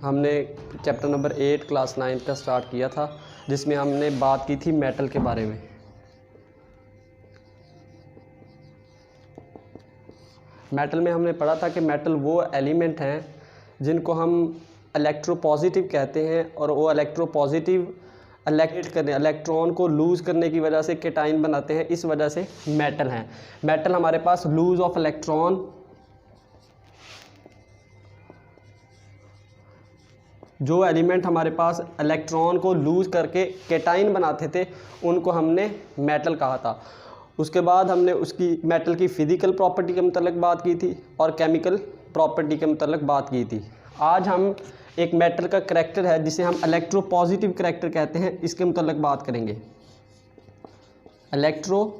हमने chapter number 8 class 9 का start किया था, जिसमें हमने बात की थी मेटल के बारे में। मेटल में हमने पढ़ा था कि मेटल वो एलिमेंट हैं जिनको हम इलेक्ट्रोपॉजिटिव कहते हैं, और वो इलेक्ट्रोपॉजिटिव इलेक्ट्रॉन को लूज़ करने की वजह से केटाइन बनाते हैं, इस वजह से मेटल हैं। मेटल हमारे पास लूज ऑफ इलेक्ट्रॉन, जो एलिमेंट हमारे पास इलेक्ट्रॉन को लूज़ करके केटाइन बनाते थे उनको हमने मेटल कहा था। उसके बाद हमने उसकी मेटल की फ़िज़िकल प्रॉपर्टी के मतलब बात की थी और केमिकल प्रॉपर्टी के मतलब बात की थी। आज हम एक मेटल का करैक्टर है जिसे हम इलेक्ट्रोपॉजिटिव करैक्टर कहते हैं, इसके मतलब बात करेंगे। इलेक्ट्रोपॉजिटिव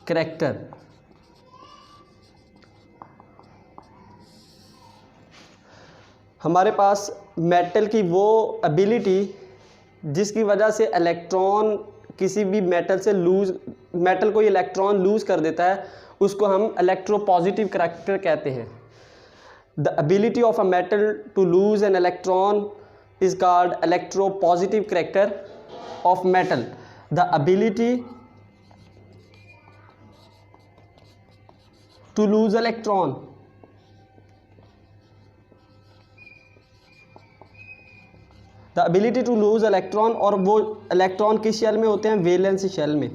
करैक्टर हमारे पास मेटल की वो एबिलिटी जिसकी वजह से इलेक्ट्रॉन किसी भी मेटल कोई इलेक्ट्रॉन लूज़ कर देता है, उसको हम इलेक्ट्रोपॉजिटिव करैक्टर कहते हैं। The ability of a metal to lose an electron is called electropositive character of metal. The ability to lose electron the ability to lose electron, और वो इलेक्ट्रॉन किस शेल में होते हैं? वैलेंस शेल में।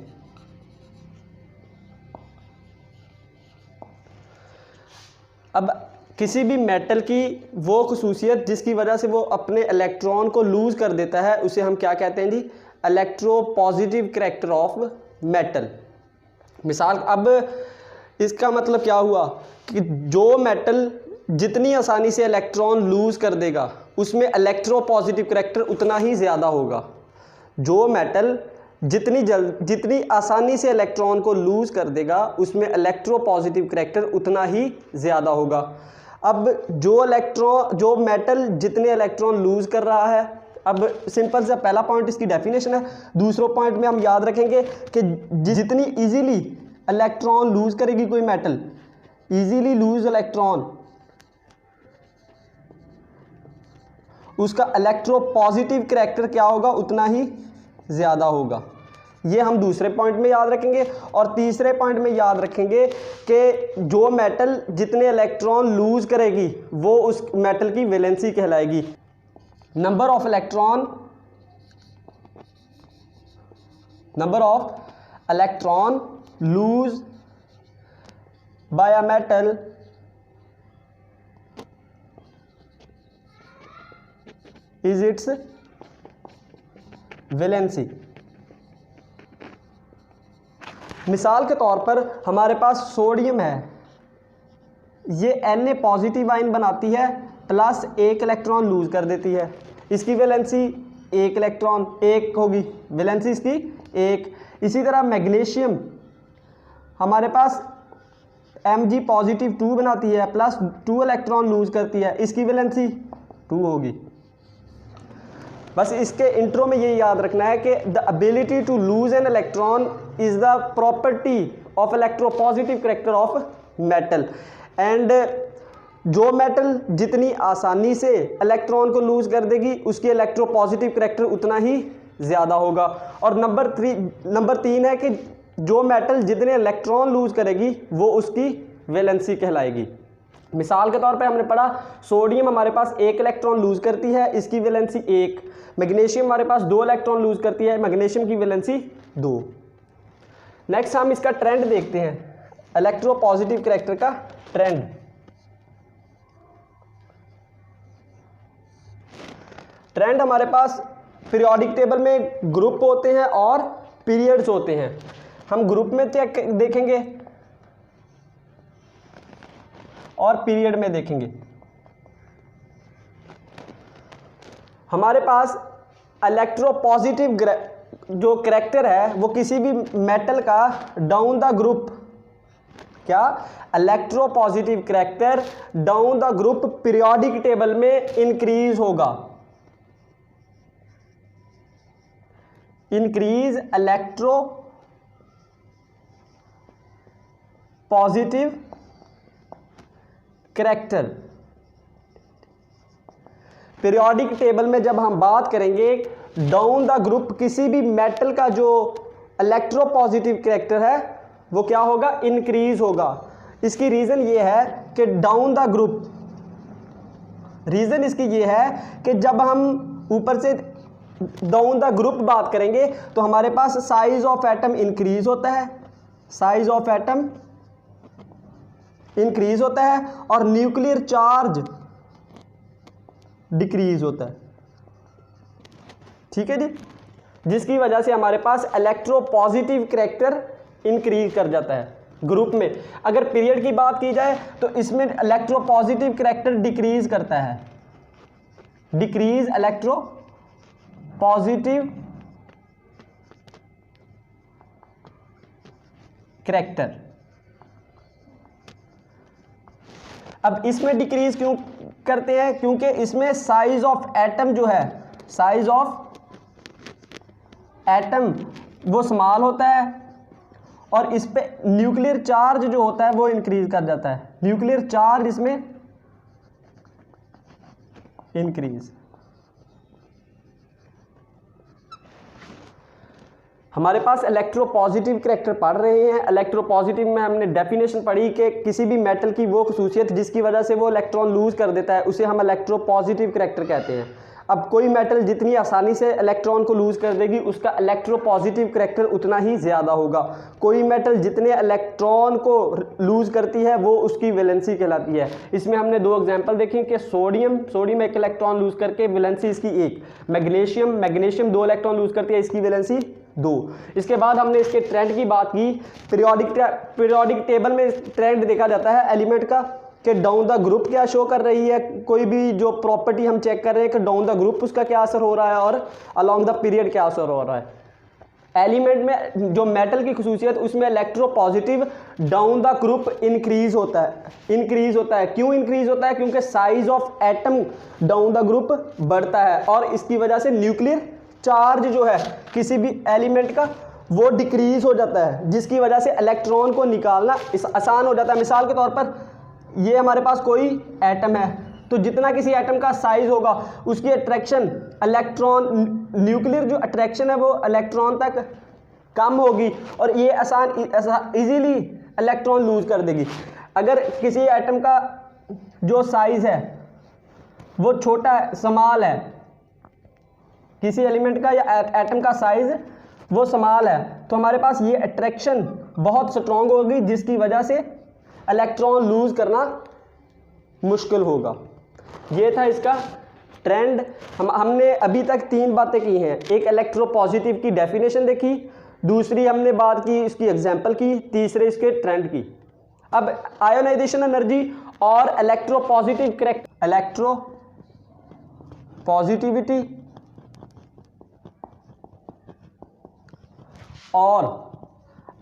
अब किसी भी मेटल की वो खसूसियत जिसकी वजह से वो अपने इलेक्ट्रॉन को लूज कर देता है, उसे हम क्या कहते हैं जी? Electropositive character of metal. मिसाल, अब इसका मतलब क्या हुआ कि जो मेटल जितनी आसानी से इलेक्ट्रॉन लूज कर देगा उसमें इलेक्ट्रोपॉजिटिव करैक्टर उतना ही ज़्यादा होगा। जो मेटल जितनी आसानी से इलेक्ट्रॉन को लूज कर देगा उसमें इलेक्ट्रोपॉजिटिव करैक्टर उतना ही ज़्यादा होगा। अब जो मेटल जितने इलेक्ट्रॉन लूज कर रहा है, अब सिंपल सा पहला पॉइंट इसकी डेफिनेशन है। दूसरे पॉइंट में हम याद रखेंगे कि जितनी इजीली इलेक्ट्रॉन लूज करेगी कोई मेटल, इजीली लूज इलेक्ट्रॉन, उसका इलेक्ट्रोपॉजिटिव करैक्टर क्या होगा? उतना ही ज़्यादा होगा। ये हम दूसरे पॉइंट में याद रखेंगे। और तीसरे पॉइंट में याद रखेंगे कि जो मेटल जितने इलेक्ट्रॉन लूज करेगी वो उस मेटल की वैलेंसी कहलाएगी। Number of electron lose by a metal is its valency. मिसाल के तौर पर हमारे पास सोडियम है, ये Na पॉजिटिव आयन बनाती है प्लस एक इलेक्ट्रॉन लूज कर देती है, इसकी वैलेंसी एक होगी, वैलेंसी इसकी एक। इसी तरह मैग्नीशियम हमारे पास Mg पॉजिटिव 2 बनाती है प्लस 2 इलेक्ट्रॉन लूज करती है, इसकी वैलेंसी 2 होगी। बस इसके इंट्रो में ये याद रखना है कि the ability to lose an electron is the property of electropositive character of metal. And जो मेटल जितनी आसानी से इलेक्ट्रॉन को लूज कर देगी उसकी इलेक्ट्रोपॉजिटिव करैक्टर उतना ही ज़्यादा होगा। और नंबर 3 है कि जो मेटल जितने इलेक्ट्रॉन लूज करेगी वो उसकी वैलेंसी कहलाएगी। मिसाल के तौर पे हमने पढ़ा सोडियम हमारे पास एक इलेक्ट्रॉन लूज करती है, इसकी वैलेंसी 1। मैग्नीशियम हमारे पास 2 इलेक्ट्रॉन लूज करती है, मैग्नीशियम की वैलेंसी 2। नेक्स्ट हम इसका ट्रेंड देखते हैं, इलेक्ट्रोपॉजिटिव करैक्टर का ट्रेंड। ट्रेंड हमारे पास पीरियोडिक टेबल में ग्रुप होते हैं और पीरियड्स होते हैं। हम ग्रुप में देखेंगे और पीरियड में देखेंगे। हमारे पास इलेक्ट्रोपॉजिटिव जो करैक्टर है वो किसी भी मेटल का डाउन द ग्रुप, क्या electropositive character down the group periodic table में इंक्रीज होगा। Increase electro positive character. Periodic table में जब हम बात करेंगे डाउन द ग्रुप, किसी भी मेटल का जो इलेक्ट्रोपॉजिटिव करैक्टर है वो क्या होगा, इंक्रीज होगा। इसकी रीजन ये है कि डाउन द ग्रुप, रीजन इसकी ये है कि जब हम ऊपर से डाउन द ग्रुप बात करेंगे तो हमारे पास साइज ऑफ एटम इंक्रीज होता है, साइज ऑफ एटम इंक्रीज होता है और न्यूक्लियर चार्ज डिक्रीज होता है। ठीक है जी, जिसकी वजह से हमारे पास इलेक्ट्रोपॉजिटिव करैक्टर इंक्रीज कर जाता है ग्रुप में। अगर पीरियड की बात की जाए तो इसमें इलेक्ट्रोपॉजिटिव करैक्टर डिक्रीज करता है, डिक्रीज इलेक्ट्रोपॉजिटिव करैक्टर। अब इसमें डिक्रीज क्यों करते हैं, क्योंकि इसमें साइज ऑफ एटम जो है, साइज ऑफ एटम वो स्मॉल होता है और इस पे न्यूक्लियर चार्ज जो होता है वो इंक्रीज कर जाता है, न्यूक्लियर चार्ज इसमें इंक्रीज। हमारे पास इलेक्ट्रोपॉजिटिव करैक्टर पढ़ रहे हैं। इलेक्ट्रोपॉजिटिव में हमने डेफिनेशन पढ़ी कि किसी भी मेटल की वो खसूसियत जिसकी वजह से वो इलेक्ट्रॉन लूज कर देता है उसे हम इलेक्ट्रोपॉजिटिव करैक्टर कहते हैं। अब कोई मेटल जितनी आसानी से इलेक्ट्रॉन को लूज कर देगी उसका इलेक्ट्रोपॉजिटिव करैक्टर उतना ही ज़्यादा होगा। कोई मेटल जितने इलेक्ट्रॉन को लूज करती है वो उसकी वैलेंसी कहलाती है। इसमें हमने दो एग्जांपल देखे कि सोडियम एक इलेक्ट्रॉन लूज करके वैलेंसी इसकी एक, मैग्नीशियम 2 इलेक्ट्रॉन लूज करती है, इसकी वैलेंसी 2। इसके बाद हमने इसके ट्रेंड की बात की। पीरियोडिक टेबल में ट्रेंड देखा जाता है एलिमेंट का कि डाउन द ग्रुप क्या शो कर रही है, कोई भी जो प्रॉपर्टी हम चेक कर रहे हैं कि डाउन द ग्रुप उसका क्या असर हो रहा है और अलोंग द पीरियड क्या असर हो रहा है। एलिमेंट में जो मेटल की खसूसियत उसमें electropositive down the group increase होता है। क्यों इंक्रीज होता है, क्योंकि size of atom down the group बढ़ता है और इसकी वजह से न्यूक्लियर चार्ज जो है किसी भी एलिमेंट का वो डिक्रीज हो जाता है, जिसकी वजह से इलेक्ट्रॉन को निकालना आसान हो जाता है। मिसाल के तौर पर ये हमारे पास कोई एटम है तो जितना किसी एटम का साइज होगा उसकी अट्रैक्शन इलेक्ट्रॉन, न्यूक्लियर जो अट्रैक्शन है वो इलेक्ट्रॉन तक कम होगी और ये इजीली इलेक्ट्रॉन लूज कर देगी। अगर किसी एटम का जो साइज है वो छोटा है, स्मॉल है, किसी एलिमेंट का या एटम का साइज वो स्मॉल है तो हमारे पास ये अट्रैक्शन बहुत स्ट्रॉन्ग होगी जिसकी वजह से इलेक्ट्रॉन लूज करना मुश्किल होगा। ये था इसका ट्रेंड। हमने अभी तक 3 बातें की हैं। एक इलेक्ट्रोपॉजिटिव की डेफिनेशन देखी, दूसरी हमने बात की इसकी एग्जांपल की, तीसरे इसके ट्रेंड की। अब आयोनाइजेशन एनर्जी और इलेक्ट्रोपॉजिटिव करैक्टर, इलेक्ट्रोपॉजिटिविटी और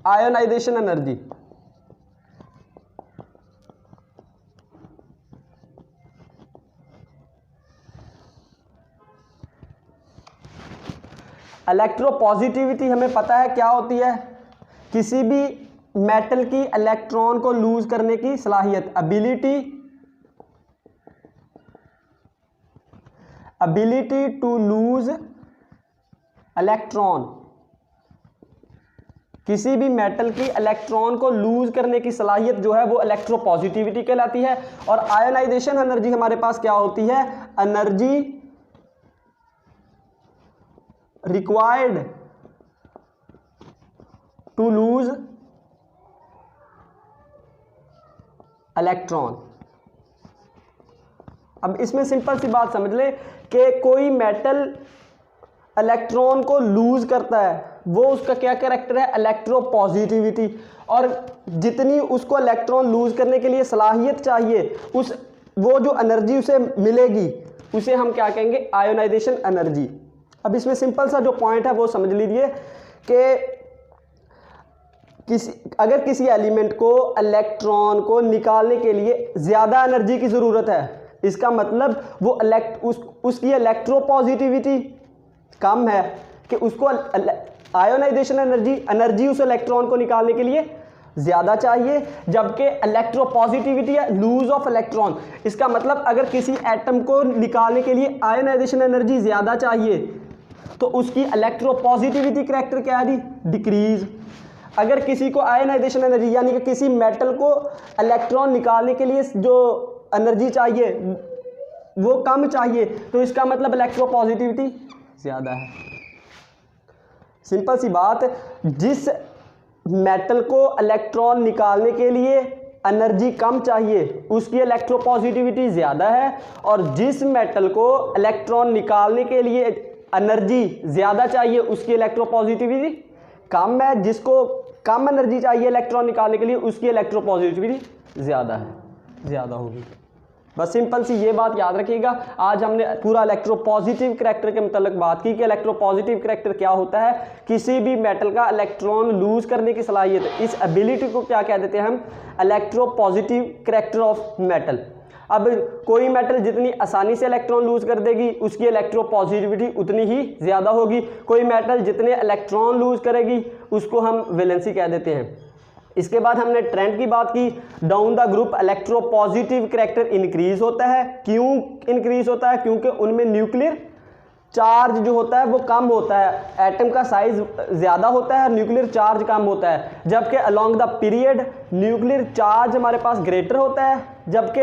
आयोनाइजेशन एनर्जी। इलेक्ट्रोपॉजिटिविटी हमें पता है क्या होती है, किसी भी मेटल की इलेक्ट्रॉन को लूज करने की सलाहियत, एबिलिटी टू लूज इलेक्ट्रॉन। किसी भी मेटल की इलेक्ट्रॉन को लूज करने की सलाहियत जो है वो इलेक्ट्रोपॉजिटिविटी कहलाती है। और आयोनाइजेशन एनर्जी हमारे पास क्या होती है, energy required to lose electron। अब इसमें सिंपल सी बात समझ ले कि कोई मेटल इलेक्ट्रॉन को लूज करता है वो उसका क्या कैरेक्टर है, इलेक्ट्रोपॉजिटिविटी। और जितनी उसको इलेक्ट्रॉन लूज करने के लिए सलाहियत चाहिए वो जो एनर्जी उसे मिलेगी उसे हम क्या कहेंगे, आयोनाइजेशन एनर्जी। अब इसमें सिंपल सा जो पॉइंट है वो समझ लीजिए कि अगर किसी एलिमेंट को इलेक्ट्रॉन को निकालने के लिए ज़्यादा एनर्जी की ज़रूरत है, इसका मतलब वो उसकी इलेक्ट्रोपॉजिटिविटी कम है कि उसको आयोनाइजेशन एनर्जी उस इलेक्ट्रॉन को निकालने के लिए ज़्यादा चाहिए, जबकि इलेक्ट्रोपॉजिटिविटी है लूज ऑफ इलेक्ट्रॉन। इसका मतलब अगर किसी एटम को निकालने के लिए आयनाइजेशन एनर्जी ज़्यादा चाहिए तो उसकी इलेक्ट्रोपॉजिटिविटी करैक्टर क्या है, डिक्रीज। अगर किसी को आयनाइजेशन एनर्जी यानी कि किसी मेटल को इलेक्ट्रॉन निकालने के लिए जो एनर्जी चाहिए वो कम चाहिए तो इसका मतलब इलेक्ट्रोपॉजिटिविटी ज़्यादा है। सिंपल सी बात, जिस मेटल को इलेक्ट्रॉन निकालने के लिए एनर्जी कम चाहिए उसकी इलेक्ट्रोपॉजिटिविटी ज़्यादा है, और जिस मेटल को इलेक्ट्रॉन निकालने के लिए एनर्जी ज़्यादा चाहिए उसकी इलेक्ट्रोपॉजिटिविटी कम है। जिसको कम एनर्जी चाहिए इलेक्ट्रॉन निकालने के लिए उसकी इलेक्ट्रोपॉजिटिविटी ज़्यादा है, ज़्यादा होगी। बस सिंपल सी ये बात याद रखिएगा। आज हमने पूरा इलेक्ट्रोपॉजिटिव करैक्टर के मतलब बात की कि इलेक्ट्रोपॉजिटिव करैक्टर क्या होता है, किसी भी मेटल का इलेक्ट्रॉन लूज करने की सलाहियत, इस एबिलिटी को क्या कह देते हैं हम, इलेक्ट्रोपॉजिटिव करैक्टर ऑफ मेटल। अब कोई मेटल जितनी आसानी से इलेक्ट्रॉन लूज कर देगी उसकी इलेक्ट्रोपॉजिटिविटी उतनी ही ज़्यादा होगी। कोई मेटल जितने इलेक्ट्रॉन लूज करेगी उसको हम वैलेंसी कह देते हैं। इसके बाद हमने ट्रेंड की बात की, down the group electropositive character increase होता है। क्यों इंक्रीज होता है? क्योंकि उनमें न्यूक्लियर चार्ज जो होता है वो कम होता है, एटम का साइज ज़्यादा होता है, न्यूक्लियर चार्ज कम होता है। जबकि along the period nuclear charge हमारे पास ग्रेटर होता है, जबकि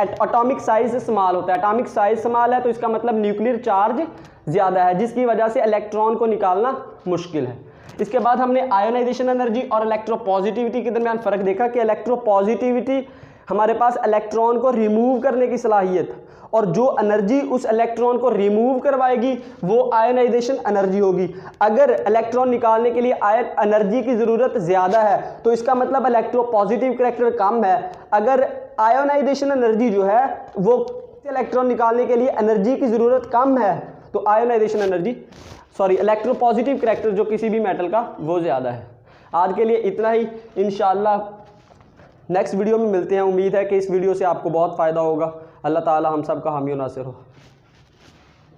एटॉमिक साइज स्मॉल होता है। एटॉमिक साइज स्मॉल है तो इसका मतलब न्यूक्लियर चार्ज ज़्यादा है, जिसकी वजह से इलेक्ट्रॉन को निकालना मुश्किल है। इसके बाद हमने आयोनाइजेशन एनर्जी और इलेक्ट्रोपॉजिटिविटी के दरमियान फ़र्क देखा कि इलेक्ट्रोपॉजिटिविटी हमारे पास इलेक्ट्रॉन को रिमूव करने की सलाहियत, और जो एनर्जी उस इलेक्ट्रॉन को रिमूव करवाएगी वो आयोनाइजेशन एनर्जी होगी। अगर इलेक्ट्रॉन निकालने के लिए एनर्जी की ज़रूरत ज़्यादा है तो इसका मतलब इलेक्ट्रोपॉजिटिव करैक्टर कम है। अगर आयोनाइजेशन एनर्जी जो है वो इलेक्ट्रॉन निकालने के लिए एनर्जी की ज़रूरत कम है तो आयोनाइजेशन एनर्जी इलेक्ट्रोपॉजिटिव करैक्टर जो किसी भी मेटल का वो ज़्यादा है। आज के लिए इतना ही, इंशाअल्लाह नेक्स्ट वीडियो में मिलते हैं। उम्मीद है कि इस वीडियो से आपको बहुत फ़ायदा होगा। अल्लाह ताला हम सब का हामी और नासिर हो।